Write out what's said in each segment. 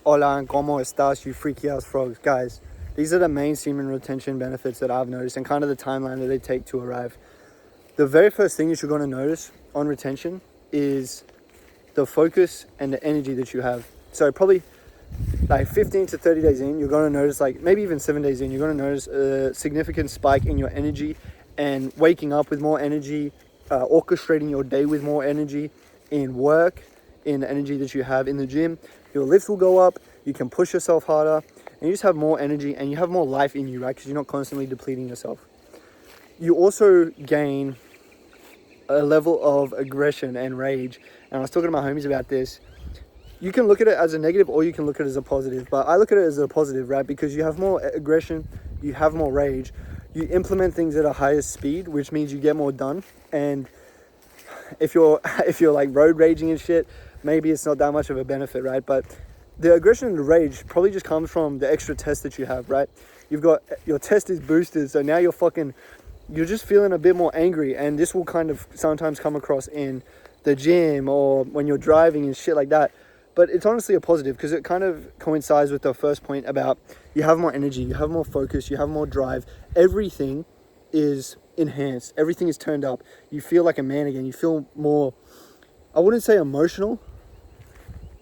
Hola, ¿cómo estás, you freaky ass frogs? Guys, these are the main semen retention benefits that I've noticed and kind of the timeline that they take to arrive. The very first thing that you're going to notice on retention is the focus and the energy that you have. So probably like 15 to 30 days in, you're going to notice, like maybe even 7 days in, you're going to notice a significant spike in your energy and waking up with more energy, orchestrating your day with more energy in work, in the energy that you have in the gym. Your lifts will go up, you can push yourself harder, and you just have more energy and you have more life in you, right? Because you're not constantly depleting yourself. You also gain a level of aggression and rage. And I was talking to my homies about this. You can look at it as a negative or you can look at it as a positive. But I look at it as a positive, right? Because you have more aggression, you have more rage, you implement things at a higher speed, which means you get more done. And if you're like road raging and shit, maybe it's not that much of a benefit, right? But the aggression and the rage probably just comes from the extra test that you have, right? You've got, your test is boosted, so now you're just feeling a bit more angry, and this will kind of sometimes come across in the gym or when you're driving and shit like that. But it's honestly a positive because it kind of coincides with the first point about you have more energy, you have more focus, you have more drive. Everything is enhanced. Everything is turned up. You feel like a man again. You feel more, I wouldn't say emotional,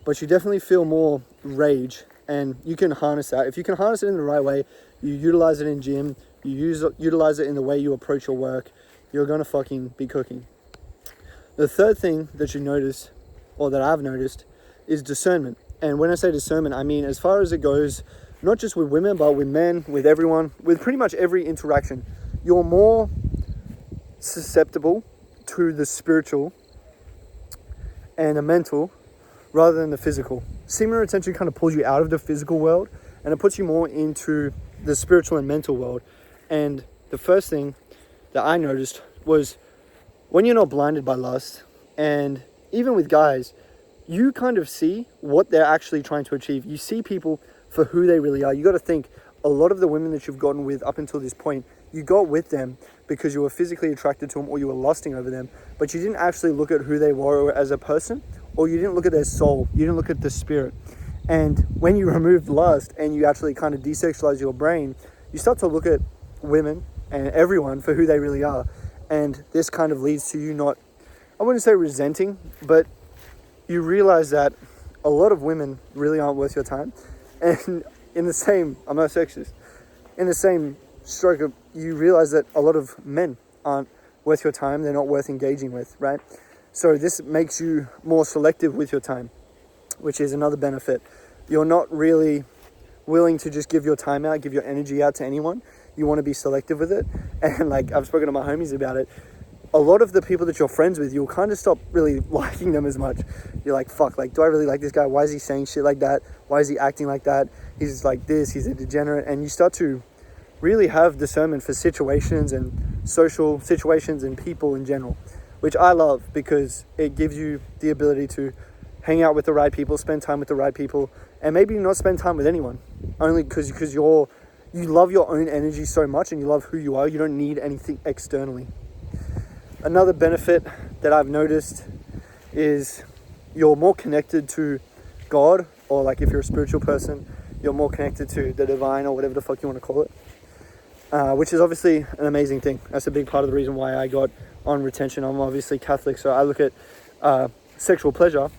but you definitely feel more rage, and you can harness that. If you can harness it in the right way, you utilize it in gym, you utilize it in the way you approach your work, you're gonna fucking be cooking. The third thing that you notice, or that I've noticed, is discernment. And when I say discernment, I mean as far as it goes, not just with women, but with men, with everyone, with pretty much every interaction. You're more susceptible to the spiritual and the mental rather than the physical. Semen retention kind of pulls you out of the physical world and it puts you more into the spiritual and mental world. And the first thing that I noticed was when you're not blinded by lust, and even with guys, you kind of see what they're actually trying to achieve. You see people for who they really are. You got to think, a lot of the women that you've gotten with up until this point, you got with them because you were physically attracted to them or you were lusting over them, but you didn't actually look at who they were as a person, or you didn't look at their soul, you didn't look at the spirit. And when you remove lust and you actually kind of desexualize your brain, you start to look at women and everyone for who they really are. And this kind of leads to you not, I wouldn't say resenting, but you realize that a lot of women really aren't worth your time. And in the same, I'm not sexist, in the same stroke of, you realize that a lot of men aren't worth your time, they're not worth engaging with, right? So this makes you more selective with your time, which is another benefit. You're not really willing to just give your time out, give your energy out to anyone. You want to be selective with it. And like I've spoken to my homies about it, a lot of the people that you're friends with, you'll kind of stop really liking them as much. You're like, fuck, like, do I really like this guy? Why is he saying shit like that? Why is he acting like that? He's like this, he's a degenerate. And you start to really have discernment for situations and social situations and people in general, which I love because it gives you the ability to hang out with the right people, spend time with the right people, and maybe not spend time with anyone, only because you love your own energy so much and you love who you are. You don't need anything externally. Another benefit that I've noticed is you're more connected to God, or like if you're a spiritual person, you're more connected to the divine or whatever the fuck you want to call it, which is obviously an amazing thing. That's a big part of the reason why I got on retention. I'm obviously Catholic, so I look at sexual pleasure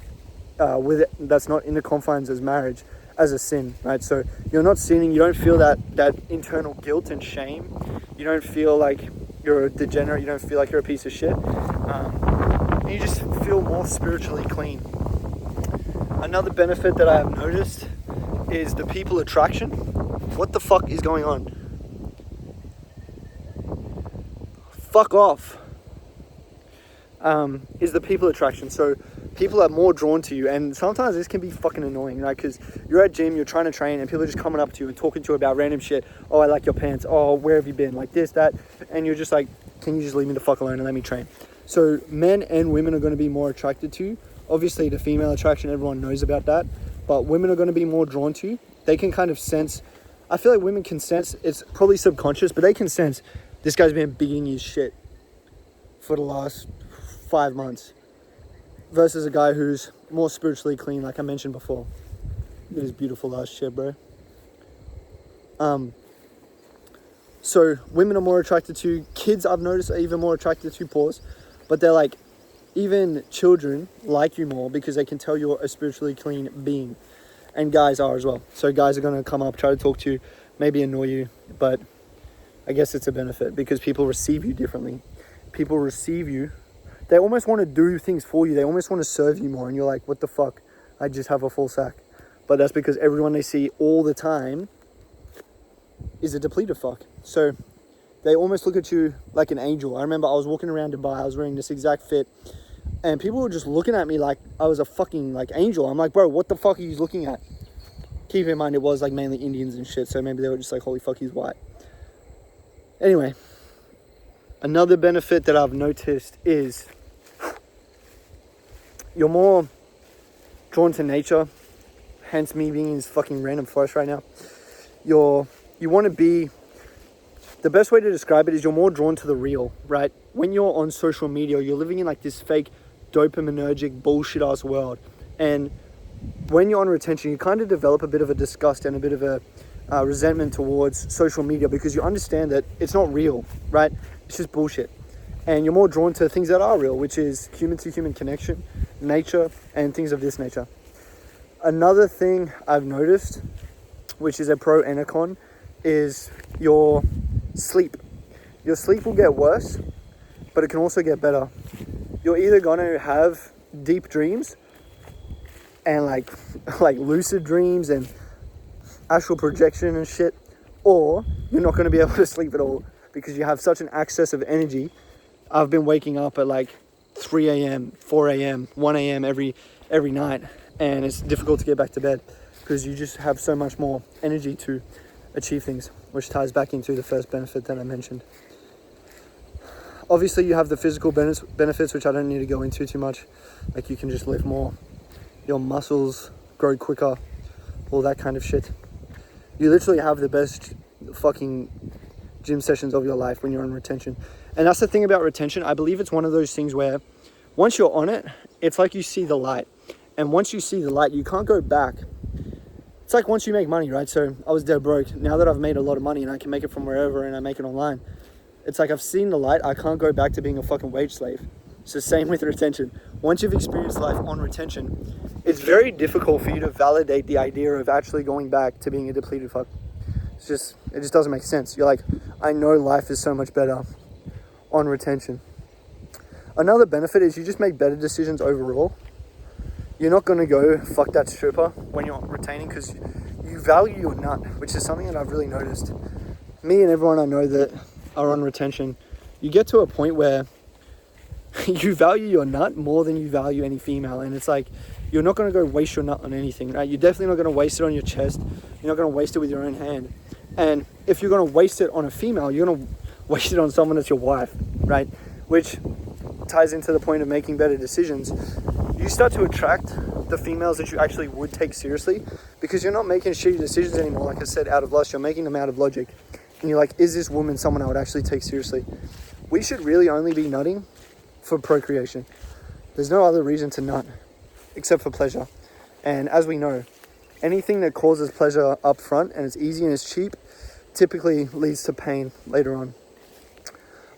with it, that's not in the confines as marriage, as a sin, right? So you're not sinning, you don't feel that internal guilt and shame, you don't feel like you're a degenerate, you don't feel like you're a piece of shit, and you just feel more spiritually clean. Another benefit that I have noticed is the people attraction. What the fuck is going on? Fuck off. Is the people attraction. So people are more drawn to you, and sometimes this can be fucking annoying, right? Because you're at gym, you're trying to train, and people are just coming up to you and talking to you about random shit. Oh, I like your pants. Oh, where have you been? Like this, that. And you're just like, can you just leave me the fuck alone and let me train? So men and women are going to be more attracted to you. Obviously, the female attraction, everyone knows about that. But women are going to be more drawn to you. They can kind of sense, I feel like women can sense, it's probably subconscious, but they can sense this guy's been being his shit for the last 5 months versus a guy who's more spiritually clean, like I mentioned before. It is beautiful ass shit, bro. So women are more attracted to, kids I've noticed are even more attracted to, pause, but they're like, even children like you more because they can tell you're a spiritually clean being. And guys are as well. So guys are going to come up, try to talk to you, maybe annoy you, but I guess it's a benefit because people receive you differently. People receive you. They almost want to do things for you. They almost want to serve you more. And you're like, what the fuck? I just have a full sack. But that's because everyone they see all the time is a depleted fuck. So they almost look at you like an angel. I remember I was walking around Dubai. I was wearing this exact fit. And people were just looking at me like I was a fucking like angel. I'm like, bro, what the fuck are you looking at? Keep in mind, it was like mainly Indians and shit. So maybe they were just like, holy fuck, he's white. Anyway, another benefit that I've noticed is you're more drawn to nature. Hence me being in this fucking random forest right now. You want to be, the best way to describe it is you're more drawn to the real, right? When you're on social media, you're living in like this fake dopaminergic bullshit ass world. And when you're on retention, you kind of develop a bit of a disgust and a bit of a resentment towards social media because you understand that it's not real, right? It's just bullshit. And you're more drawn to things that are real, which is human to human connection, nature, and things of this nature. Another thing I've noticed, which is a pro and a con, is your sleep. Your sleep will get worse, but it can also get better. You're either going to have deep dreams and like lucid dreams and astral projection and shit, or you're not going to be able to sleep at all because you have such an excess of energy. I've been waking up at like 3 a.m., 4 a.m., 1 a.m. every night, and it's difficult to get back to bed because you just have so much more energy to achieve things, which ties back into the first benefit that I mentioned. Obviously, you have the physical benefits, which I don't need to go into too much. Like you can just lift more, your muscles grow quicker, all that kind of shit. You literally have the best fucking gym sessions of your life when you're on retention. And that's the thing about retention. I believe it's one of those things where once you're on it, it's like you see the light. And once you see the light, you can't go back. It's like once you make money, right? So I was dead broke. Now that I've made a lot of money and I can make it from wherever and I make it online, it's like I've seen the light. I can't go back to being a fucking wage slave. It's the same with retention. Once you've experienced life on retention, it's very difficult for you to validate the idea of actually going back to being a depleted fuck. It just doesn't make sense. You're like, I know life is so much better on retention. Another benefit is you just make better decisions overall. You're not going to go fuck that stripper when you're retaining because you value your nut, which is something that I've really noticed. Me and everyone I know that are on retention, you get to a point where you value your nut more than you value any female. And it's like, you're not going to go waste your nut on anything, right? You're definitely not going to waste it on your chest. You're not going to waste it with your own hand. And if you're going to waste it on a female, you're going to waste it on someone that's your wife, right? Which ties into the point of making better decisions. You start to attract the females that you actually would take seriously because you're not making shitty decisions anymore. Like I said, out of lust, you're making them out of logic. And you're like, is this woman someone I would actually take seriously? We should really only be nutting for procreation. There's no other reason to nut except for pleasure. And as we know, anything that causes pleasure up front and it's easy and it's cheap typically leads to pain later on.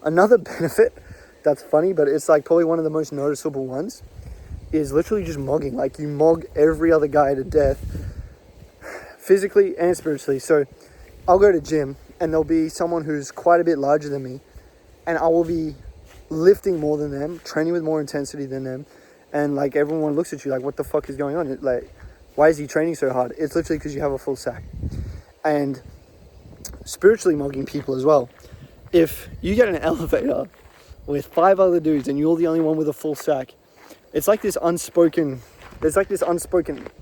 Another benefit that's funny, but it's like probably one of the most noticeable ones, is literally just mogging. Like you mog every other guy to death, physically and spiritually. So I'll go to gym and there'll be someone who's quite a bit larger than me, and I will be lifting more than them, training with more intensity than them, and like everyone looks at you like, what the fuck is going on? Like, why is he training so hard? It's literally because you have a full sack. And spiritually mogging people as well. If you get an elevator with 5 other dudes and you're the only one with a full sack, there's like this unspoken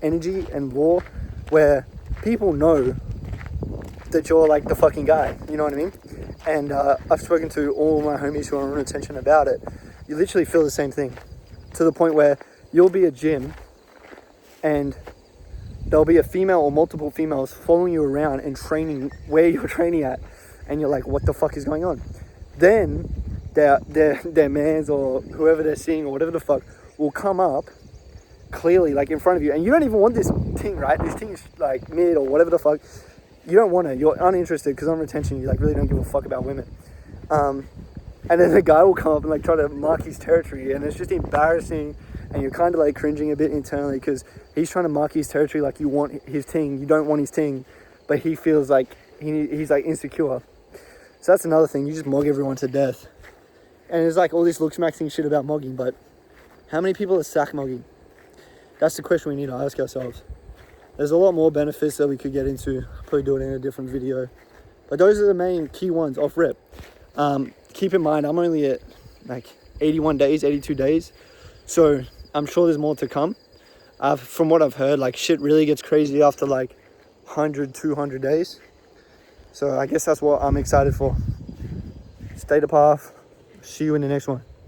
energy and law where people know that you're like the fucking guy, you know what I mean? And I've spoken to all my homies who are on retention about it. You literally feel the same thing, to the point where you'll be at gym and there'll be a female or multiple females following you around and training where you're training at, and you're like, what the fuck is going on? Then their mans or whoever they're seeing or whatever the fuck will come up clearly, like, in front of you, and you don't even want this thing, right? This thing is like mid or whatever the fuck. You don't want it. You're uninterested because on retention, you like really don't give a fuck about women. And then the guy will come up and like try to mark his territory, and it's just embarrassing, and you're kind of like cringing a bit internally because he's trying to mark his territory like you want his ting. You don't want his ting, but he feels like he's like insecure. So that's another thing. You just mog everyone to death. And there's like all this looks maxing shit about mogging, but how many people are sack mogging? That's the question we need to ask ourselves. There's a lot more benefits that we could get into. I'll probably do it in a different video. But those are the main key ones off rip. Keep in mind, I'm only at like 81 days, 82 days. So I'm sure there's more to come. From what I've heard, like shit really gets crazy after like 100, 200 days. So I guess that's what I'm excited for. Stay the path. See you in the next one.